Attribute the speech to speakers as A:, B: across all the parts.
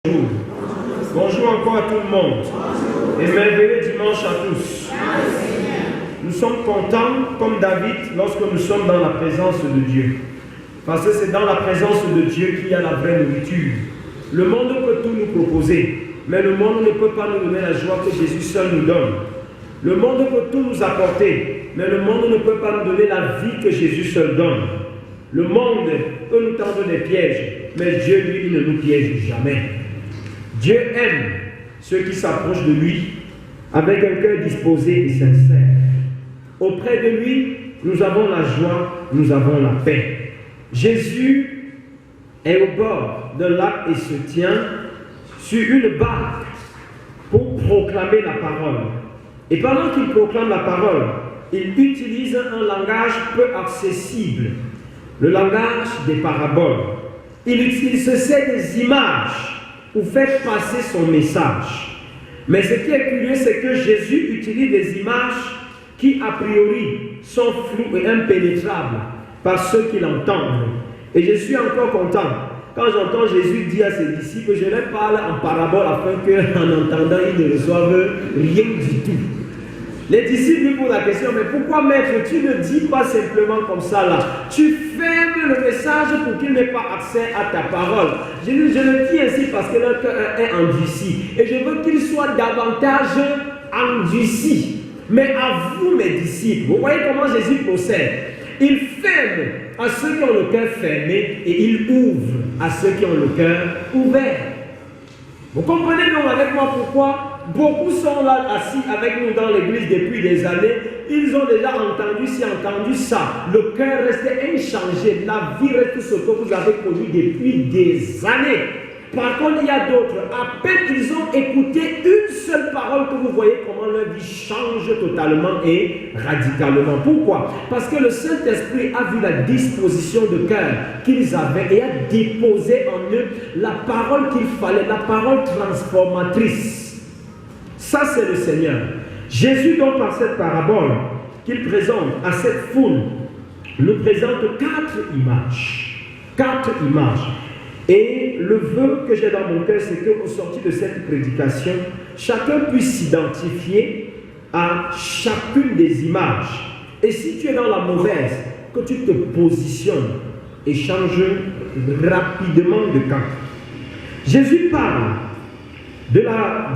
A: Bonjour. Bonjour encore à tout le monde. Et merveilleux dimanche à tous. Nous sommes contents, comme David, lorsque nous sommes dans la présence de Dieu. Parce que c'est dans la présence de Dieu qu'il y a la vraie nourriture. Le monde peut tout nous proposer, mais le monde ne peut pas nous donner la joie que Jésus seul nous donne. Le monde peut tout nous apporter, mais le monde ne peut pas nous donner la vie que Jésus seul donne. Le monde peut nous tendre des pièges, mais Dieu, lui, il ne nous piège jamais. Dieu aime ceux qui s'approchent de lui avec un cœur disposé et sincère. Auprès de lui, nous avons la joie, nous avons la paix. Jésus est au bord d'un lac et se tient sur une barque pour proclamer la parole. Et pendant qu'il proclame la parole, il utilise un langage peu accessible, le langage des paraboles. Il se sert des images pour faire passer son message. Mais ce qui est curieux, c'est que Jésus utilise des images qui, a priori, sont floues et impénétrables par ceux qui l'entendent. Et je suis encore content quand j'entends Jésus dire à ses disciples, je leur parle en parabole afin qu'en entendant, ils ne reçoivent rien du tout. Les disciples lui posent la question, mais pourquoi maître, tu ne dis pas simplement comme ça là? Tu fermes le message pour qu'il n'ait pas accès à ta parole. Je le dis ainsi parce que leur cœur est endurci. Et je veux qu'il soit davantage endurci. Mais à vous mes disciples, vous voyez comment Jésus procède. Il ferme à ceux qui ont le cœur fermé et il ouvre à ceux qui ont le cœur ouvert. Vous comprenez donc avec moi pourquoi beaucoup sont là assis avec nous dans l'église depuis des années. Ils ont déjà entendu ci, entendu ça. Le cœur reste inchangé. La vie reste ce que vous avez connu depuis des années. Par contre, il y a d'autres. À peine ils ont écouté une seule parole que vous voyez comment leur vie change totalement et radicalement. Pourquoi? Parce que le Saint-Esprit a vu la disposition de cœur qu'ils avaient et a déposé en eux la parole qu'il fallait, la parole transformatrice. Ça, c'est le Seigneur. Jésus, donc, par cette parabole qu'il présente à cette foule, nous présente 4 images. 4 images. Et le vœu que j'ai dans mon cœur, c'est qu'au sorti de cette prédication, chacun puisse s'identifier à chacune des images. Et si tu es dans la mauvaise, que tu te positionnes et changes rapidement de camp. Jésus parle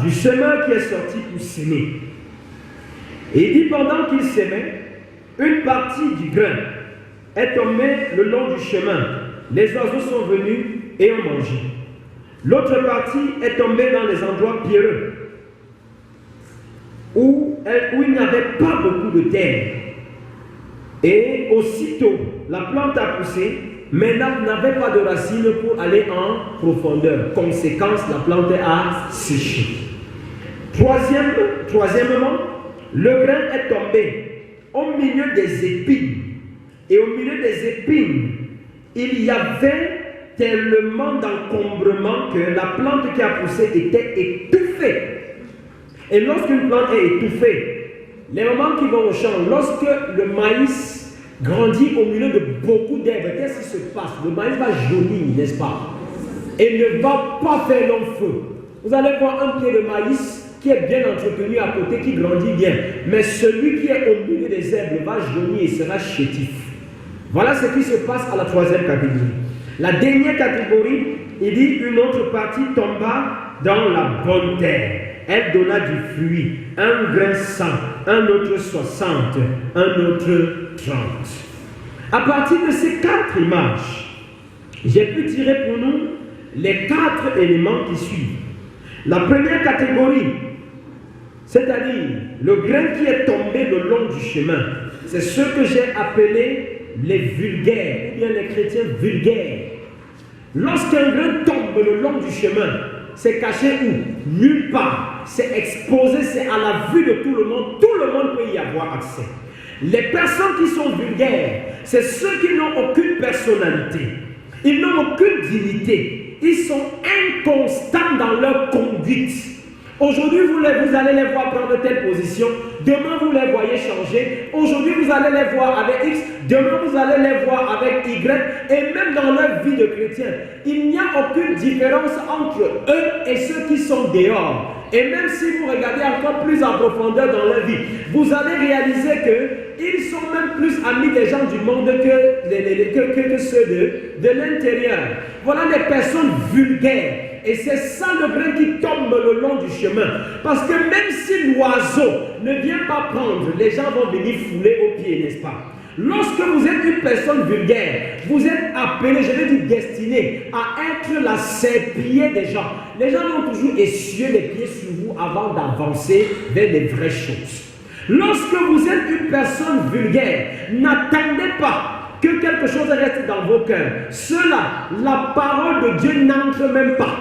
A: du semeur qui est sorti pour s'aimer. Et il dit pendant qu'il s'aimait, une partie du grain est tombée le long du chemin. Les oiseaux sont venus et ont mangé. L'autre partie est tombée dans les endroits pierreux où il n'y avait pas beaucoup de terre. Et aussitôt, la plante a poussé, mais n'avait pas de racines pour aller en profondeur. Conséquence, la plante a séché. Troisièmement, le grain est tombé au milieu des épines. Et au milieu des épines, il y avait tellement d'encombrement que la plante qui a poussé était étouffée. Et lorsqu'une plante est étouffée, les moments qui vont au champ, lorsque le maïs grandit au milieu de beaucoup d'herbes, qu'est-ce qui se passe? Le maïs va jaunir, n'est-ce pas? Et ne va pas faire long feu. Vous allez voir un pied de maïs qui est bien entretenu à côté, qui grandit bien. Mais celui qui est au milieu des herbes va jaunir et sera chétif. Voilà ce qui se passe à la 3e catégorie. La dernière catégorie, il dit une autre partie tomba dans la bonne terre. Elle donna du fruit, un grain 100, un autre 60, un autre 30. À partir de ces 4 images, j'ai pu tirer pour nous les 4 éléments qui suivent. La première catégorie, c'est-à-dire le grain qui est tombé le long du chemin, c'est ce que j'ai appelé les vulgaires, ou bien les chrétiens vulgaires. Lorsqu'un grain tombe le long du chemin, c'est caché où? Nulle part. C'est exposé, c'est à la vue de tout le monde. Tout le monde peut y avoir accès. Les personnes qui sont vulgaires, c'est ceux qui n'ont aucune personnalité. Ils n'ont aucune dignité. Ils sont inconstants dans leur conduite. Aujourd'hui, vous allez les voir prendre telle position. Demain, vous les voyez changer. Aujourd'hui, vous allez les voir avec X. Demain, vous allez les voir avec Y. Et même dans leur vie de chrétien, il n'y a aucune différence entre eux et ceux qui sont dehors. Et même si vous regardez encore plus en profondeur dans leur vie, vous allez réaliser qu'ils sont même plus amis des gens du monde que ceux de l'intérieur. Voilà des personnes vulgaires. Et c'est ça le grain qui tombe le long du chemin. Parce que même si l'oiseau ne vient pas prendre, les gens vont venir fouler aux pieds, n'est-ce pas? Lorsque vous êtes une personne vulgaire, vous êtes appelé, je veux dire destiné, à être la serpillière des gens. Les gens vont toujours essuyer les pieds sur vous avant d'avancer vers les vraies choses. Lorsque vous êtes une personne vulgaire, n'attendez pas que quelque chose reste dans vos cœurs. Cela, la parole de Dieu n'entre même pas.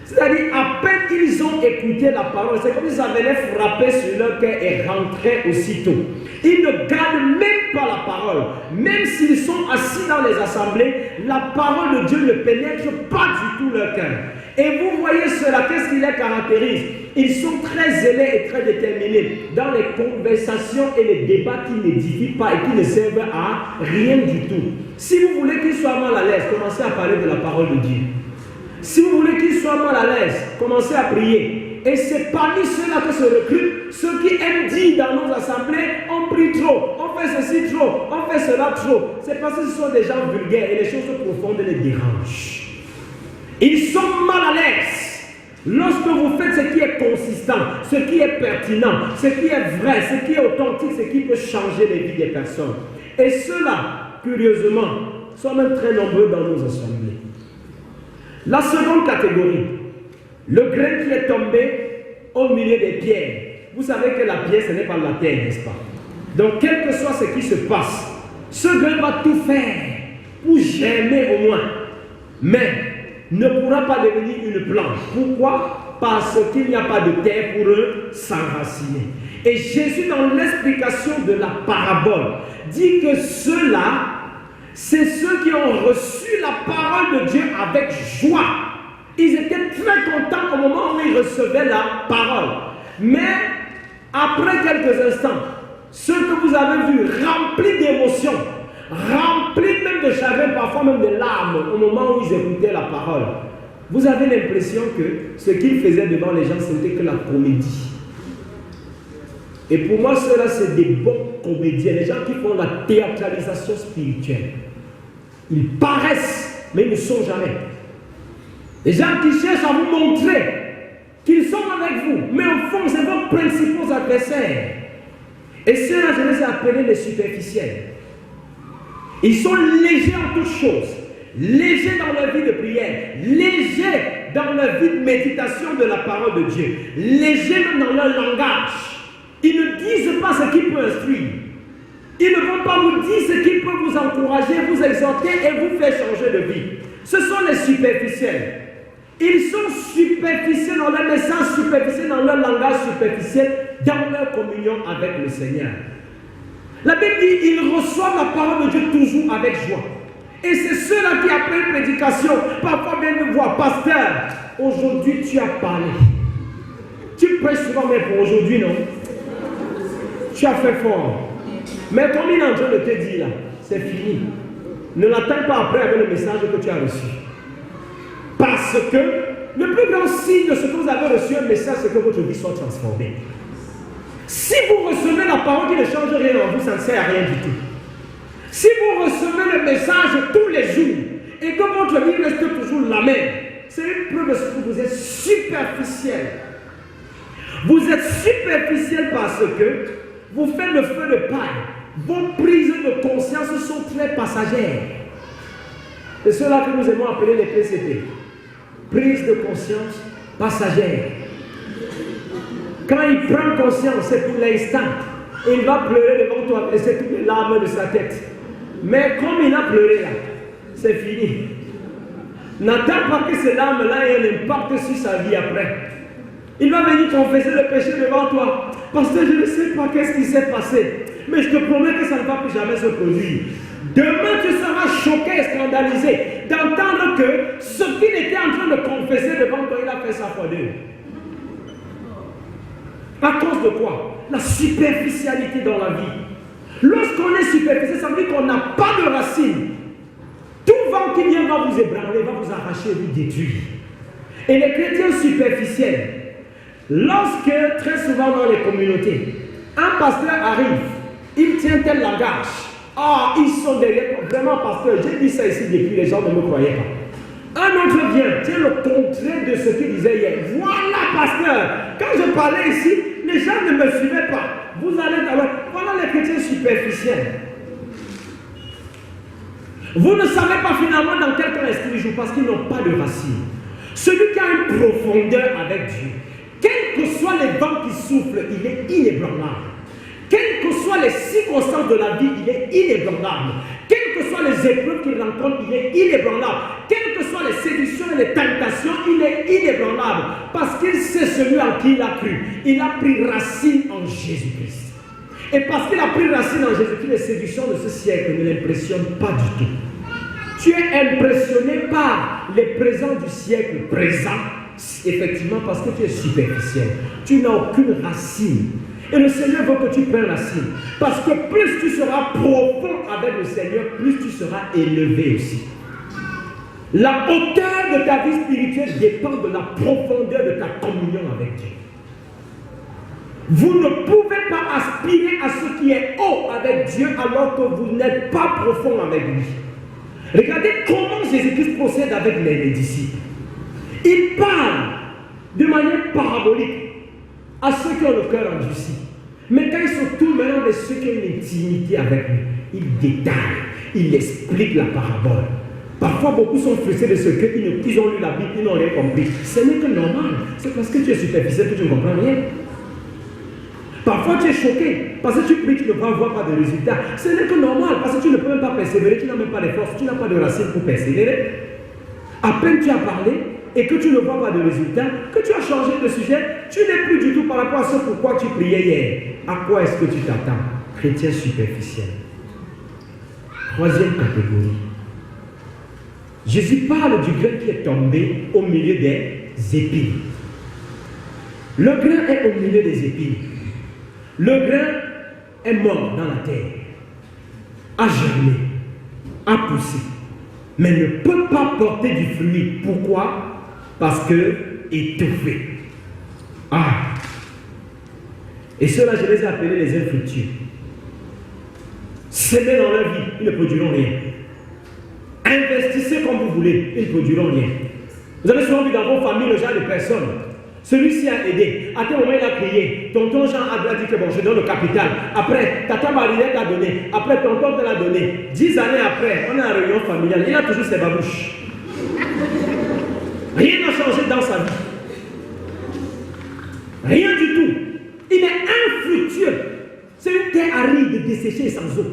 A: C'est-à-dire, à peine ils ont écouté la parole, c'est comme si ça venait frapper sur leur cœur et rentrer aussitôt. Ils ne gardent même pas la parole. Même s'ils sont assis dans les assemblées, la parole de Dieu ne pénètre pas du tout leur cœur. Et vous voyez cela, qu'est-ce qui les caractérise? Ils sont très zélés et très déterminés dans les conversations et les débats qui n'édifient pas et qui ne servent à rien du tout. Si vous voulez qu'ils soient mal à l'aise, commencez à parler de la parole de Dieu. Si vous voulez qu'ils soient mal à l'aise, commencez à prier. Et c'est parmi ceux-là que se recrutent ceux qui aiment dire dans nos assemblées, on prie trop, on fait ceci trop, on fait cela trop. C'est parce que ce sont des gens vulgaires et les choses profondes les dérangent. Ils sont mal à l'aise lorsque vous faites ce qui est consistant, ce qui est pertinent, ce qui est vrai, ce qui est authentique, ce qui peut changer les vies des personnes. Et ceux-là, curieusement, sont même très nombreux dans nos assemblées. La seconde catégorie, le grain qui est tombé au milieu des pierres. Vous savez que la pierre, ce n'est pas la terre, n'est-ce pas? Donc, quel que soit ce qui se passe, ce grain va tout faire pour germer au moins, mais ne pourra pas devenir une plante. Pourquoi? Parce qu'il n'y a pas de terre pour eux s'enraciner. Et Jésus, dans l'explication de la parabole, dit que ceux-là, c'est ceux qui ont reçu la parole de Dieu avec joie. Ils étaient très contents au moment où ils recevaient la parole. Mais après quelques instants, ceux que vous avez vus remplis d'émotions, remplis même de chagrin, parfois même de larmes au moment où ils écoutaient la parole, vous avez l'impression que ce qu'ils faisaient devant les gens, c'était que la comédie. Et pour moi, ceux-là, c'est des bons comédiens, les gens qui font la théâtralisation spirituelle. Ils paraissent, mais ils ne sont jamais. Les gens qui cherchent à vous montrer qu'ils sont avec vous, mais au fond, c'est vos principaux adversaires. Et ceux-là, je les ai appelés les superficiels. Ils sont légers en toutes choses, légers dans leur vie de prière, légers dans leur vie de méditation de la parole de Dieu, légers même dans leur langage. Ils ne disent pas ce qui peut instruire. Ils ne vont pas vous dire ce qui peut vous encourager, vous exhorter et vous faire changer de vie. Ce sont les superficiels. Ils sont superficiels dans leur message superficiel, dans leur langage superficiel, dans leur communion avec le Seigneur. La Bible dit qu'ils reçoivent la parole de Dieu toujours avec joie. Et c'est ceux-là qui, après une prédication, parfois viennent me voir, pasteur, aujourd'hui tu as parlé. Tu prêches souvent, mais pour aujourd'hui, non? Tu as fait fort. Mais comme il est en train de te dire là, c'est fini. Ne l'attends pas après avec le message que tu as reçu. Parce que le plus grand signe de ce que vous avez reçu un message, c'est que votre vie soit transformée. Si vous recevez la parole qui ne change rien en vous, ça ne sert à rien du tout. Si vous recevez le message tous les jours et que votre vie reste toujours la même, c'est une preuve de ce que vous êtes superficiel. Vous êtes superficiel parce que vous faites le feu de paille. Vos prises de conscience sont très passagères. C'est cela que nous aimons appeler les PCP. Prise de conscience passagère. Quand il prend conscience, c'est pour l'instant. Il va pleurer devant toi, et c'est toutes les larmes de sa tête. Mais comme il a pleuré là, c'est fini. N'attends pas que ces larmes-là aient un impact sur sa vie après. Il va venir confesser le péché devant toi. Parce que je ne sais pas qu'est-ce qui s'est passé. Mais je te promets que ça ne va plus jamais se produire. Demain, tu seras choqué et scandalisé d'entendre que ce qu'il était en train de confesser devant toi, il a fait ça fois deux.
B: À cause de quoi? La superficialité dans la vie. Lorsqu'on est superficiel, ça veut dire qu'on n'a pas de racines. Tout vent qui vient va vous ébranler, va vous arracher, vous détruire. Et les chrétiens superficiels, lorsque très souvent dans les communautés, un pasteur arrive, il tient tel langage. Ah, ils sont derrière. Vraiment, pasteur, j'ai dit ça ici depuis, les gens ne me croyaient pas. Un autre vient, tient le contraire de ce qu'il disait hier. Voilà, pasteur, quand je parlais ici, les gens ne me suivaient pas. Vous allez d'abord. Voilà les chrétiens superficiels. Vous ne savez pas finalement dans quel cas est-ce qu'ils jouent parce qu'ils n'ont pas de racines. Celui qui a une profondeur avec Dieu, quels que soient les vents qui soufflent, il est inébranlable. Quelles que soient les circonstances de la vie, il est inébranlable. Quelles que soient les épreuves qu'il rencontre, il est inébranlable. Quelles que soient les séductions et les tentations, il est inébranlable. Parce qu'il sait celui en qui il a cru. Il a pris racine en Jésus-Christ. Et parce qu'il a pris racine en Jésus-Christ, les séductions de ce siècle ne l'impressionnent pas du tout. Tu es impressionné par les présents du siècle présent, effectivement, parce que tu es superficiel. Tu n'as aucune racine. Et le Seigneur veut que tu prennes racine. Parce que plus tu seras profond avec le Seigneur, plus tu seras élevé aussi. La hauteur de ta vie spirituelle dépend de la profondeur de ta communion avec Dieu. Vous ne pouvez pas aspirer à ce qui est haut avec Dieu alors que vous n'êtes pas profond avec lui. Regardez comment Jésus-Christ procède avec les disciples. Il parle de manière parabolique à ceux qui ont le cœur endurci. Mais quand ils se tournent maintenant de ceux qui ont une intimité avec lui, il détaille, il explique la parabole. Parfois, beaucoup sont frustrés de ce qu'ils ont lu la Bible, ils n'ont rien compris. Ce n'est que normal. C'est parce que tu es superficiel que tu ne comprends rien. Parfois, tu es choqué parce que tu pries, tu ne vas voir pas de résultats. Ce n'est que normal parce que tu ne peux même pas persévérer, tu n'as même pas les forces, tu n'as pas de racines pour persévérer. À peine tu as parlé et que tu ne vois pas de résultats, que tu as changé de sujet, tu n'es plus du tout par rapport à ce pourquoi tu priais hier. À quoi est-ce que tu t'attends? Chrétien superficiel. Troisième catégorie. Jésus parle du grain qui est tombé au milieu des épines. Le grain est au milieu des épines. Le grain est mort dans la terre, a germé, a poussé, mais ne peut pas porter du fruit. Pourquoi? Parce que étouffé. Ah! Et ceux-là, je les ai appelés les infructueux. Semez dans leur vie, ils ne produiront rien. Investissez comme vous voulez, ils ne produiront rien. Vous avez souvent vu dans vos familles le genre de personnes. Celui-ci a aidé. À quel moment il a prié? Tonton Jean a dit que bon, je donne le capital. Après, tata Marinette a donné. Après, tonton te l'a donné. 10 années après, on est en réunion familiale. Il a toujours ses babouches. Rien n'a changé dans sa vie. Rien du tout. Il est infructueux. C'est une terre aride, desséchée sans eau.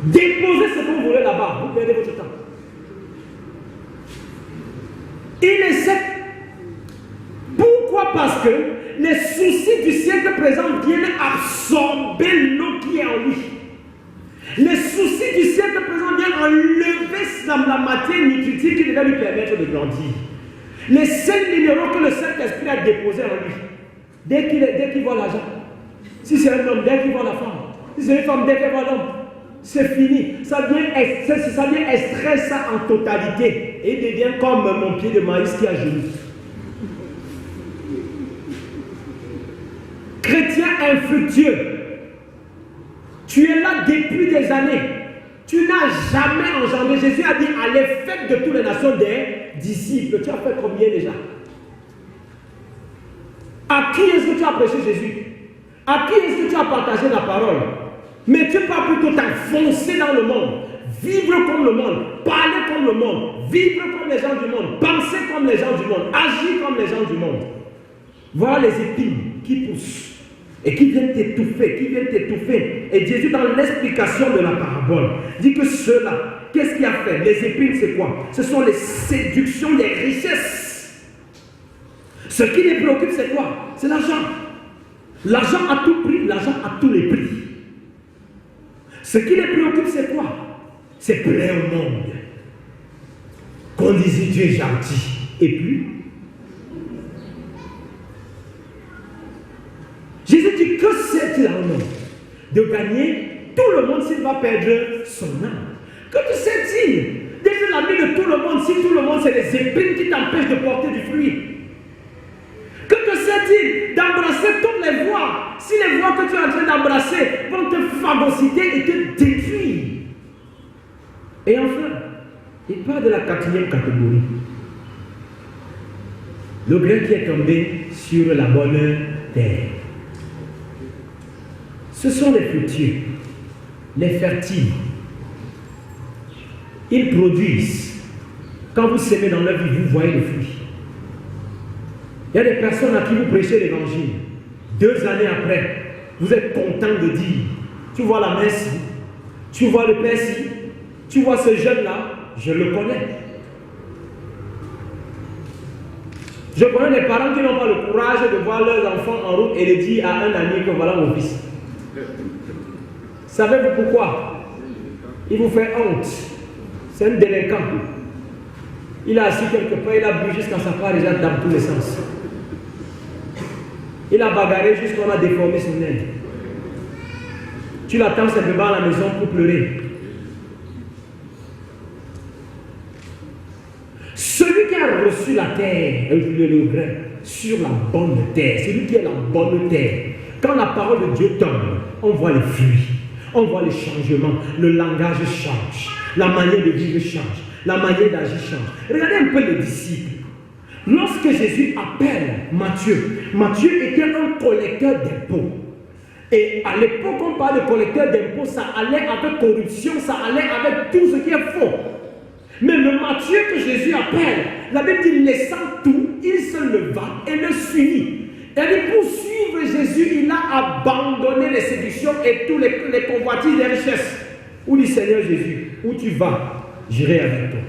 B: Déposez ce que vous voulez là-bas. Vous perdez votre temps. Il est sec. Pourquoi? Parce que les soucis du siècle présent viennent absorber l'eau qui est en lui. Les soucis du siècle présent viennent enlever la matière nutritive qui devait lui permettre de grandir. Les 5 minéraux que le Saint-Esprit a déposés en lui. Dès qu'il voit l'argent. Si c'est un homme, dès qu'il voit la femme. Si c'est une femme, dès qu'elle voit l'homme. C'est fini. Ça vient extraire ça en totalité. Et il devient comme mon pied de maïs qui a genoux. Chrétien infructueux, tu es là depuis des années, tu n'as jamais engendré. Jésus a dit à l'effet de toutes les nations des disciples. Tu as fait combien déjà? À qui est-ce que tu as prêché Jésus? À qui est-ce que tu as partagé la parole? Mais tu peux plutôt t'enfoncer dans le monde, vivre comme le monde, parler comme le monde, vivre comme les gens du monde, penser comme les gens du monde, agir comme les gens du monde. Voilà les épines qui poussent et qui viennent t'étouffer, Et Jésus, dans l'explication de la parabole, dit que ceux-là, qu'est-ce qu'il a fait? Les épines, c'est quoi? Ce sont les séductions, les richesses. Ce qui les préoccupe, c'est quoi? C'est l'argent. L'argent à tout prix, l'argent à tous les prix. Ce qui les préoccupe, c'est quoi? C'est plaire au monde. Qu'on dise Dieu est gentil. Et puis, sait-il à un homme de gagner tout le monde s'il va perdre son âme? Que te sait-il d'être l'ami de tout le monde si tout le monde c'est les épines qui t'empêchent de porter du fruit? Que te sait-il d'embrasser toutes les voies si les voies que tu es en train d'embrasser vont te phagocyter et te détruire? Et enfin, il parle de la 4e catégorie. Le grain qui est tombé sur la bonne terre. Ce sont les fructueux, les fertiles. Ils produisent. Quand vous semez dans leur vie, vous voyez les fruits. Il y a des personnes à qui vous prêchez l'évangile. 2 années après, vous êtes content de dire, tu vois la messe, tu vois le père ci, tu vois ce jeune-là, je le connais. Je connais des parents qui n'ont pas le courage de voir leurs enfants en route et de dire à un ami que voilà mon fils. Savez-vous pourquoi? Il vous fait honte. C'est un délinquant. Il a assis quelque part, il a bu jusqu'à sa part déjà dans tous les sens. Il a bagarré jusqu'à qu'on a déformé son aile. Tu l'attends simplement à la maison pour pleurer. Celui qui a reçu la terre, le grain, sur la bonne terre, celui qui est la bonne terre, quand la parole de Dieu tombe, on voit les fruits, on voit les changements, le langage change, la manière de vivre change, la manière d'agir change. Regardez un peu les disciples. Lorsque Jésus appelle Matthieu, Matthieu était un collecteur d'impôts. Et à l'époque, on parle de collecteur d'impôts, ça allait avec corruption, ça allait avec tout ce qui est faux. Mais le Matthieu que Jésus appelle, la Bible dit, laissant tout, il se leva et le suivit. Et pour suivre Jésus, il a abandonné les séductions et tous les convoitises des richesses. Où dit Seigneur Jésus, où tu vas, j'irai avec toi.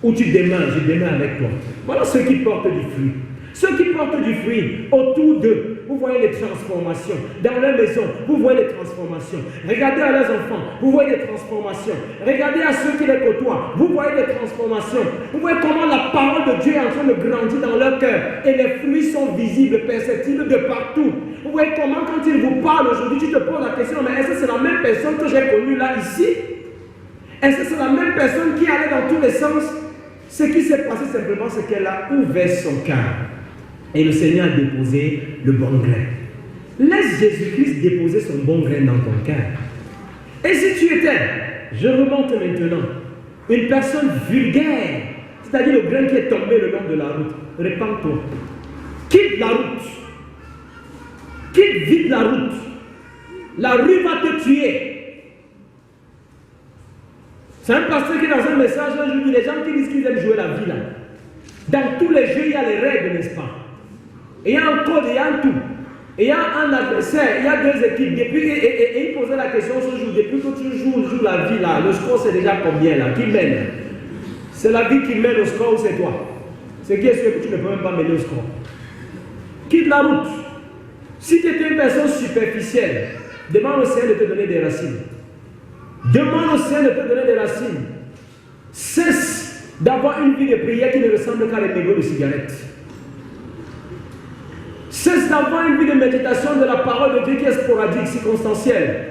B: Où tu demeures, je demeure avec toi. Voilà ceux qui portent du fruit. Ceux qui portent du fruit, autour d'eux, vous voyez les transformations. Dans leur maison, vous voyez les transformations. Regardez à leurs enfants, vous voyez les transformations. Regardez à ceux qui les côtoient, vous voyez les transformations. Vous voyez comment la parole de Dieu est en train de grandir dans leur cœur. Et les fruits sont visibles, perceptibles de partout. Vous voyez comment quand ils vous parlent aujourd'hui, tu te poses la question, mais est-ce que c'est la même personne que j'ai connue là, ici? Est-ce que c'est la même personne qui allait dans tous les sens? Ce qui s'est passé simplement, c'est qu'elle a ouvert son cœur. Et le Seigneur a déposé le bon grain. Laisse Jésus-Christ déposer son bon grain dans ton cœur. Et si tu étais, je remonte maintenant, une personne vulgaire, c'est-à-dire le grain qui est tombé le long de la route, répands-toi. Quitte la route. Quitte vite la route. La rue va te tuer. C'est un pasteur qui dans un message un jour dit les gens qui disent qu'ils aiment jouer la vie là. Dans tous les jeux, il y a les règles, n'est-ce pas? Et il y a un code, il y a un tout. Et il y a un adversaire, il y a 2 équipes. Et il posait la question ce jour, depuis que tu joues la vie là, le score c'est déjà combien là? Qui mène? C'est la vie qui mène au score ou c'est toi? C'est qui est sûr que tu ne peux même pas mener au score? Quitte la route. Si tu étais une personne superficielle, demande au Seigneur de te donner des racines. Demande au Seigneur de te donner des racines. Cesse d'avoir une vie de prière qui ne ressemble qu'à les mégots de cigarettes. Cesse d'avoir une vie de méditation de la parole de Dieu qui est sporadique, circonstancielle.